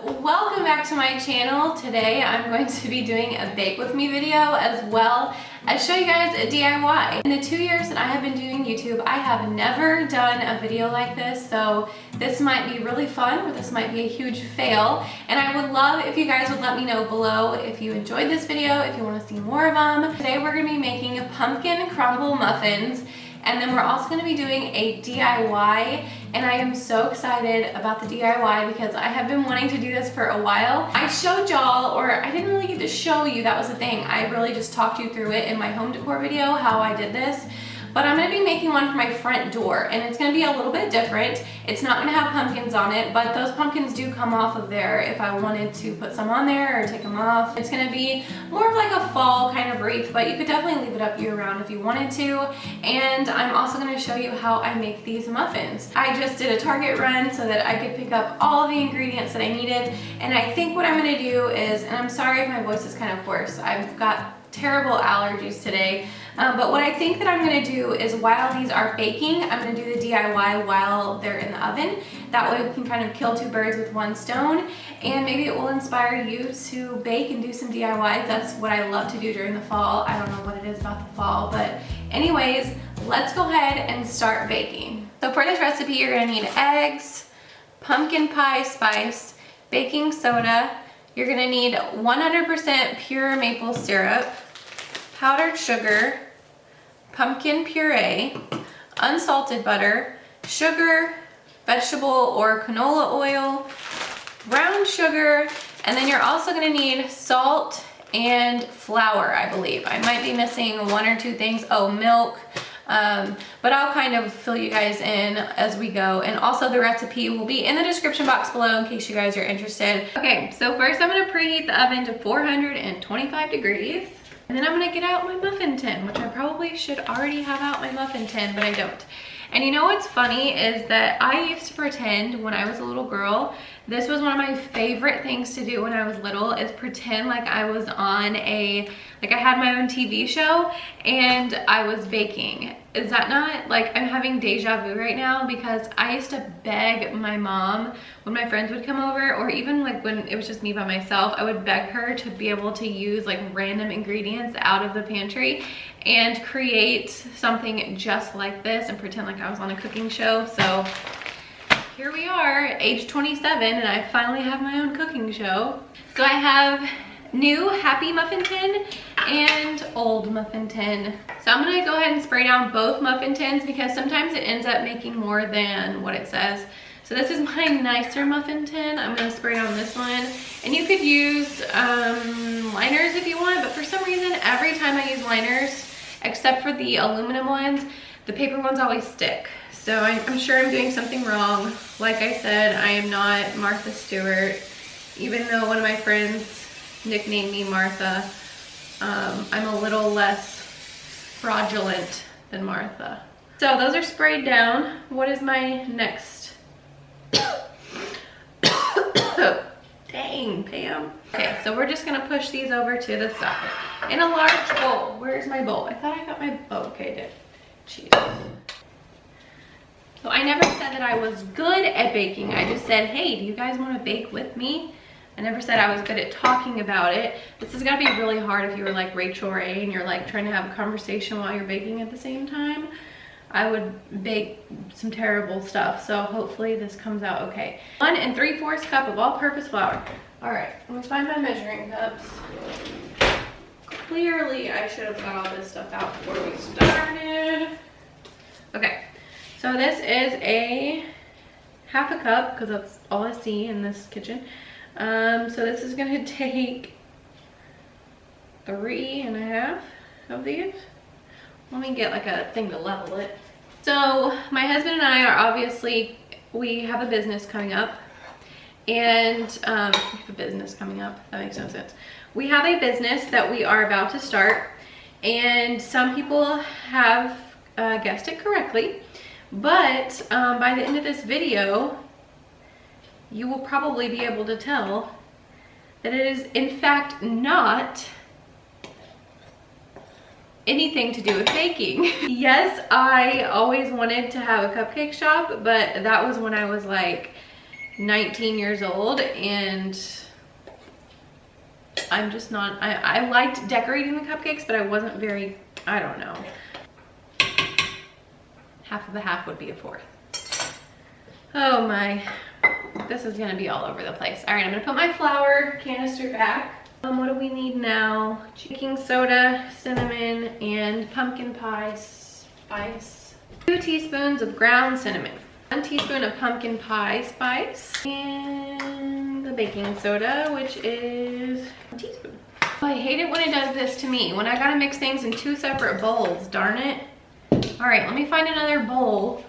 Welcome back to my channel. Today I'm going to be doing a bake with me video as well as show you guys a DIY. In the 2 years that I have been doing YouTube, I have never done a video like this, so this might be really fun or this might be a huge fail. And I would love if you guys would let me know below if you enjoyed this video, if you want to see more of them. Today we're going to be making pumpkin crumble muffins. And then we're also going to be doing a DIY, and I am so excited about the DIY because I have been wanting to do this for a while. I showed y'all, or I didn't really get to show you, that was the thing. I really just talked you through it in my home decor video, how I did this. But I'm going to be making one for my front door, and it's going to be a little bit different. It's not going to have pumpkins on it, but those pumpkins do come off of there if I wanted to put some on there or take them off. It's going to be more of like a fall kind of wreath, but you could definitely leave it up year round if you wanted to. And I'm also going to show you how I make these muffins. I just did a Target run so that I could pick up all the ingredients that I needed, and I think what I'm going to do is, and I'm sorry if my voice is kind of hoarse, I've got terrible allergies today. But what I think that I'm going to do is while these are baking, I'm going to do the DIY while they're in the oven. That way we can kind of kill two birds with one stone, and maybe it will inspire you to bake and do some DIYs. That's what I love to do during the fall. I don't know what it is about the fall, but anyways, let's go ahead and start baking. So for this recipe, you're going to need eggs, pumpkin pie spice, baking soda. You're going to need 100% pure maple syrup, powdered sugar, pumpkin puree, unsalted butter, sugar, vegetable or canola oil, brown sugar, and then you're also going to need salt and flour, I believe. I might be missing one or two things. Oh, milk. But I'll kind of fill you guys in as we go. And also the recipe will be in the description box below in case you guys are interested. Okay, so first I'm going to preheat the oven to 425 degrees. And then I'm going to get out my muffin tin, which I probably should already have out my muffin tin, but I don't. And you know what's funny is that I used to pretend when I was a little girl, this was one of my favorite things to do when I was little, is pretend like I was on I had my own TV show and I was baking. Is that not, like, I'm having deja vu right now because I used to beg my mom when my friends would come over, or even like when it was just me by myself, I would beg her to be able to use like random ingredients out of the pantry and create something just like this and pretend like I was on a cooking show. So here we are, age 27, and I finally have my own cooking show. So I have new happy muffin tin and old muffin tin. So I'm gonna go ahead and spray down both muffin tins because sometimes it ends up making more than what it says. So this is my nicer muffin tin. I'm gonna spray down this one. And you could use liners if you want, but for some reason, every time I use liners, except for the aluminum ones, the paper ones always stick. So I'm sure I'm doing something wrong. Like I said, I am not Martha Stewart, even though one of my friends nicknamed me Martha. I'm a little less fraudulent than Martha. So those are sprayed down. What is my next? Dang, Pam. Okay, so we're just gonna push these over to the side in a large bowl. Where's my bowl? I thought I got my, oh, okay, I did. Jeez. So I never said that I was good at baking. I just said, hey, do you guys want to bake with me? I never said I was good at talking about it. This is gonna be really hard if you were like Rachel Ray and you're like trying to have a conversation while you're baking at the same time. I would bake some terrible stuff, so hopefully this comes out okay. 1 3/4 cup of all-purpose flour. All right, let me find my measuring cups. Clearly, I should have got all this stuff out before we started. Okay, so this is a half a cup because that's all I see in this kitchen. So this is gonna take 3.5 of these. Let me get like a thing to level it. So my husband and I are obviously, we have a business coming up, and we have a business coming up, that makes no sense. We have a business that we are about to start, and some people have guessed it correctly, but by the end of this video, you will probably be able to tell that it is in fact not anything to do with baking. Yes, I always wanted to have a cupcake shop, but that was when I was like 19 years old, and I'm just not, I liked decorating the cupcakes, but I wasn't very, I don't know. Half of a half would be a fourth. Oh my, this is gonna be all over the place. All right, I'm gonna put my flour canister back. What do we need now? Baking soda, cinnamon, and pumpkin pie spice. 2 teaspoons of ground cinnamon. 1 teaspoon of pumpkin pie spice. And the baking soda, which is 1 teaspoon. Oh, I hate it when it does this to me. When I gotta mix things in 2 separate bowls, darn it. All right, let me find another bowl.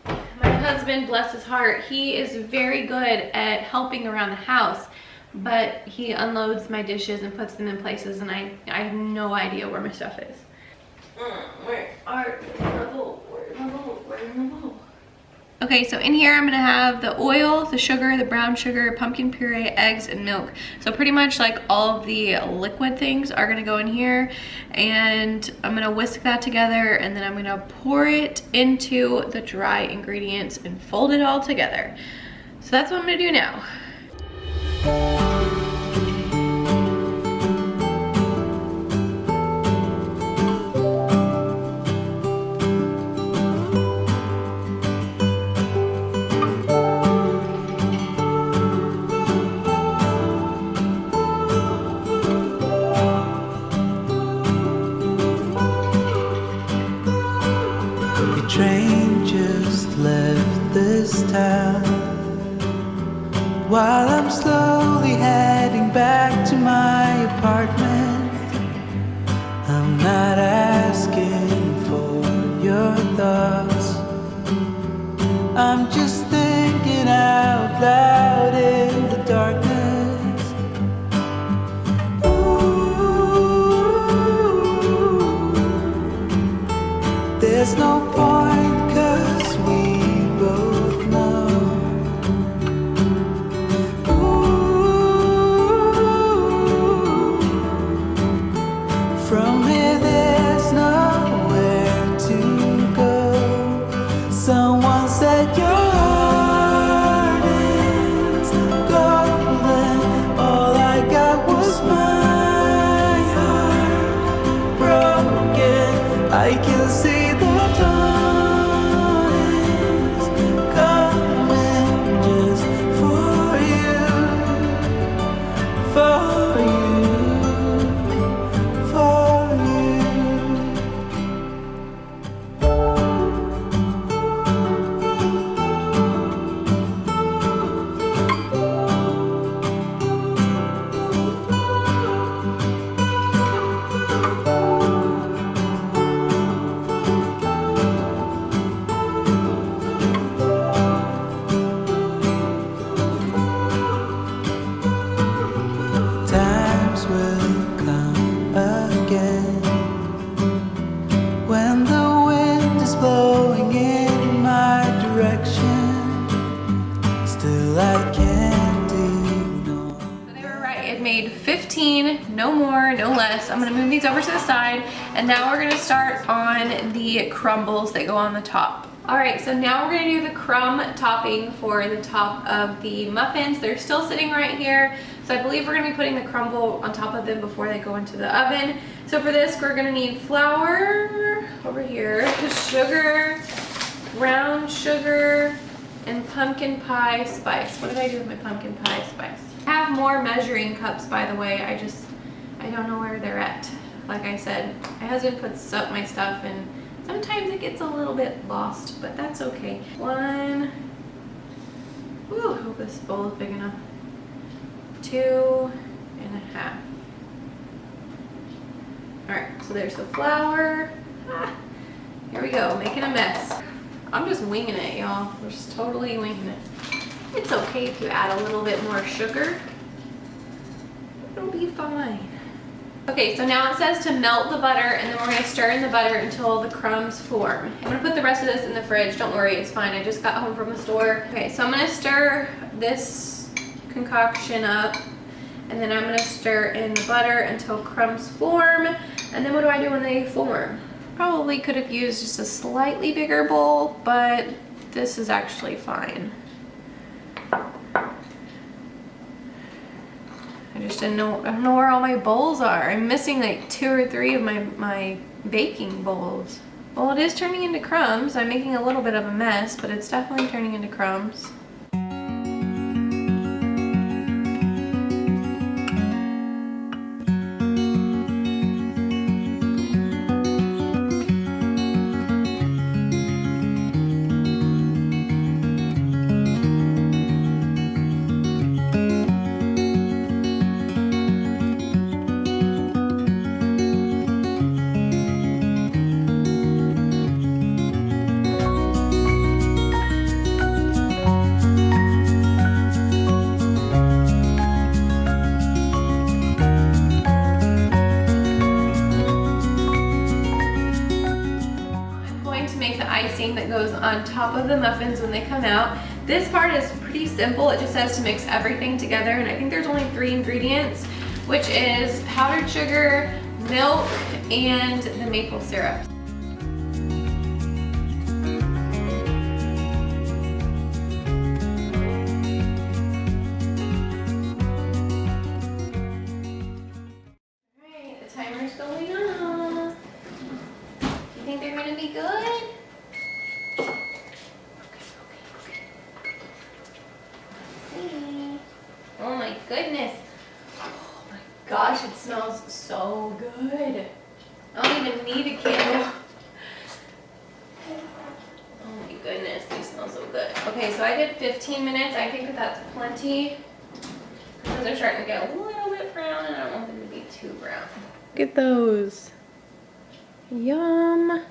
My husband, bless his heart, he is very good at helping around the house, but he unloads my dishes and puts them in places, and I have no idea where my stuff is. Where's my bowl? Where's my bowl? Where's my bowl? Okay, so in here I'm gonna have the oil, the sugar, the brown sugar, pumpkin puree, eggs, and milk. So pretty much like all of the liquid things are gonna go in here, and I'm gonna whisk that together, and then I'm gonna pour it into the dry ingredients and fold it all together. So that's what I'm gonna do now. Train just left this town while I'm slowly heading back to my apartment. I'm not asking for your thoughts, I'm just thinking out loud in the darkness. Ooh, there's no point. I can see the dawn is coming just for you, for you, for made 15, no more, no less. I'm gonna move these over to the side, and now we're gonna start on the crumbles that go on the top. All right, so now we're gonna do the crumb topping for the top of the muffins. They're still sitting right here, so I believe we're gonna be putting the crumble on top of them before they go into the oven. So for this, we're gonna need flour over here, sugar, brown sugar, and pumpkin pie spice. What did I do with my pumpkin pie spice? I have more measuring cups, by the way. I don't know where they're at. Like I said, my husband puts up my stuff and sometimes it gets a little bit lost, but that's okay. 1, ooh, I hope this bowl is big enough. 2.5. All right, so there's the flour. Here we go, making a mess. I'm just winging it, y'all. We're just totally winging it. It's okay if you add a little bit more sugar. It'll be fine. Okay, so now it says to melt the butter, and then we're gonna stir in the butter until the crumbs form. I'm gonna put the rest of this in the fridge. Don't worry, it's fine. I just got home from the store. Okay, so I'm gonna stir this concoction up, and then I'm gonna stir in the butter until crumbs form. And then what do I do when they form? Probably could have used just a slightly bigger bowl, but this is actually fine. I just I don't know where all my bowls are. I'm missing like 2 or 3 of my baking bowls. Well, it is turning into crumbs. I'm making a little bit of a mess, but it's definitely turning into crumbs. Icing that goes on top of the muffins when they come out. This part is pretty simple. It just says to mix everything together, and I think there's only 3 ingredients, which is powdered sugar, milk, and the maple syrup. Alright, the timer's going off. You think they're gonna be good? Oh my goodness. Oh my gosh, it smells so good. I don't even need a candle. Oh my goodness, these smell so good. Okay, so I did 15 minutes. I think that that's plenty. Because they're starting to get a little bit brown and I don't want them to be too brown. Look at those. Yum.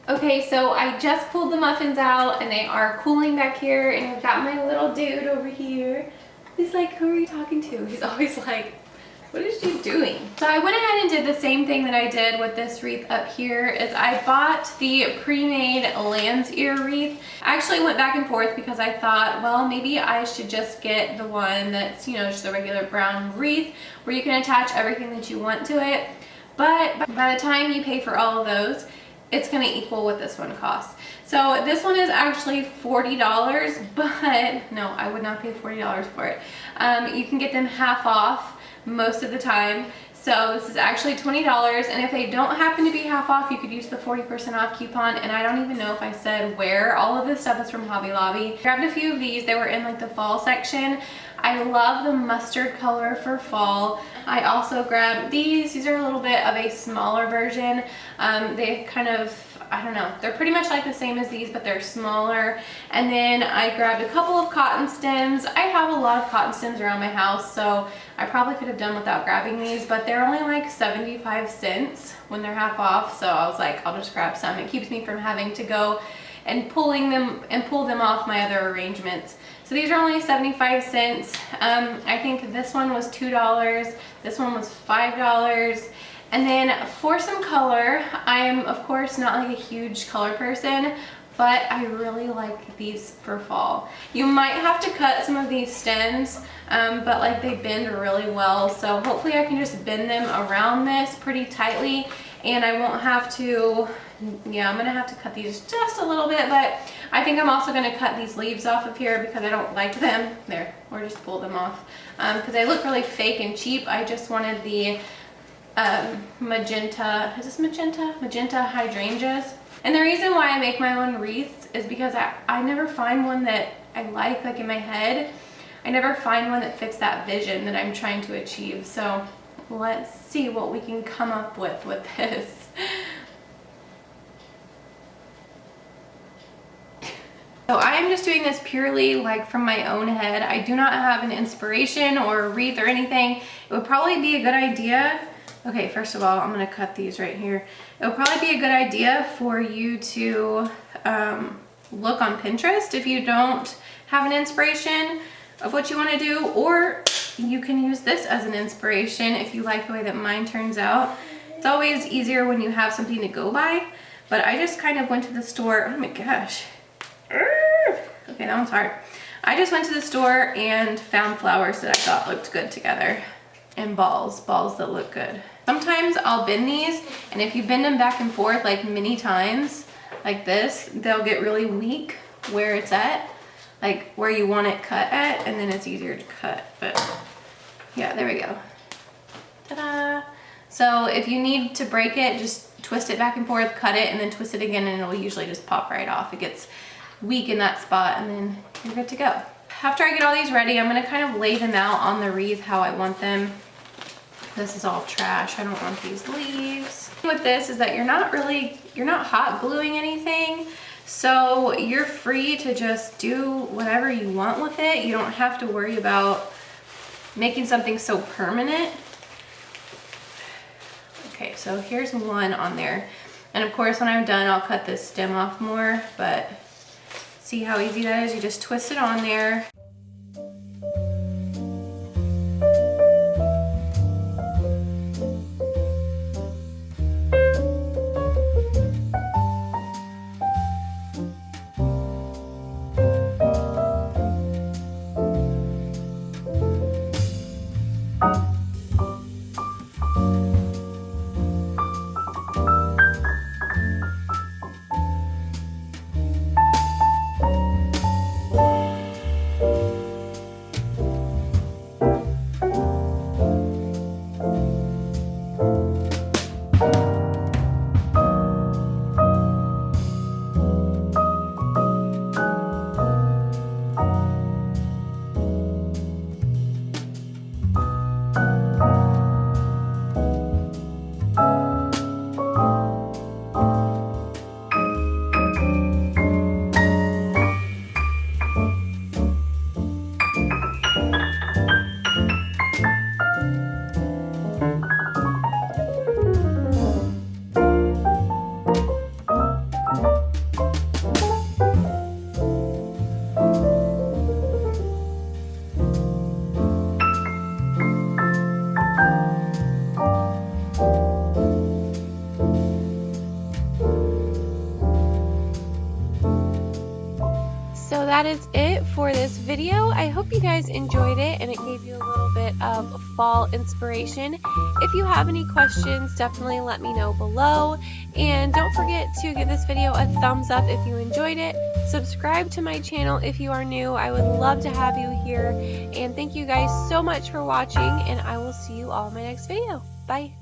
Okay, so I just pulled the muffins out and they are cooling back here, and I've got my little dude over here. He's like, who are you talking to? He's always like, what is she doing? So I went ahead and did the same thing that I did with this wreath up here, is I bought the pre-made lamb's ear wreath. I actually went back and forth because I thought, well, maybe I should just get the one that's, you know, just a regular brown wreath where you can attach everything that you want to it. But by the time you pay for all of those, it's gonna equal what this one costs. So this one is actually $40, but no, I would not pay $40 for it. You can get them half off most of the time. So this is actually $20, and if they don't happen to be half off, you could use the 40% off coupon. And I don't even know if I said where. All of this stuff is from Hobby Lobby. Grabbed a few of these. They were in like the fall section. I love the mustard color for fall. I also grabbed these. These are a little bit of a smaller version. They kind of, I don't know, they're pretty much like the same as these, but they're smaller. And then I grabbed a couple of cotton stems. I have a lot of cotton stems around my house, so I probably could have done without grabbing these, but they're only like 75 cents when they're half off. So I was like, I'll just grab some. It keeps me from having to go and pull them off my other arrangements. So these are only 75 cents. I think this one was $2. This one was $5. And then for some color, I am of course not like a huge color person, but I really like these for fall. You might have to cut some of these stems, but like they bend really well. So hopefully I can just bend them around this pretty tightly, and I won't have to, yeah, I'm gonna have to cut these just a little bit, but I think I'm also gonna cut these leaves off of here because I don't like them. There, or just pull them off. Because they look really fake and cheap. I just wanted the magenta, is this magenta? Magenta hydrangeas. And the reason why I make my own wreaths is because I never find one that I like in my head. I never find one that fits that vision that I'm trying to achieve. So let's see what we can come up with this. So I am just doing this purely like from my own head. I do not have an inspiration or a wreath or anything. It would probably be a good idea. Okay, first of all, I'm gonna cut these right here. It would probably be a good idea for you to look on Pinterest if you don't have an inspiration of what you wanna do, or you can use this as an inspiration if you like the way that mine turns out. It's always easier when you have something to go by, but I just kind of went to the store. Oh my gosh. Okay, that one's hard. I just went to the store and found flowers that I thought looked good together, and balls that look good. Sometimes I'll bend these, and if you bend them back and forth like many times like this, they'll get really weak. where it's at, like where you want it cut at, and then it's easier to cut. But yeah, there we go. Ta-da! So if you need to break it, just twist it back and forth, cut it, and then twist it again, and it'll usually just pop right off. It gets weak in that spot, and then you're good to go. After I get all these ready, I'm gonna kind of lay them out on the wreath how I want them. This is all trash. I don't want these leaves. With this is that you're not hot gluing anything. So you're free to just do whatever you want with it. You don't have to worry about making something so permanent. Okay, so here's one on there. And of course, when I'm done, I'll cut this stem off more, but see how easy that is? You just twist it on there. So that is it for this video. I hope you guys enjoyed it and it gave you a little bit of fall inspiration. If you have any questions, definitely let me know below. And don't forget to give this video a thumbs up if you enjoyed it. Subscribe to my channel if you are new. I would love to have you here. And thank you guys so much for watching, and I will see you all in my next video. Bye.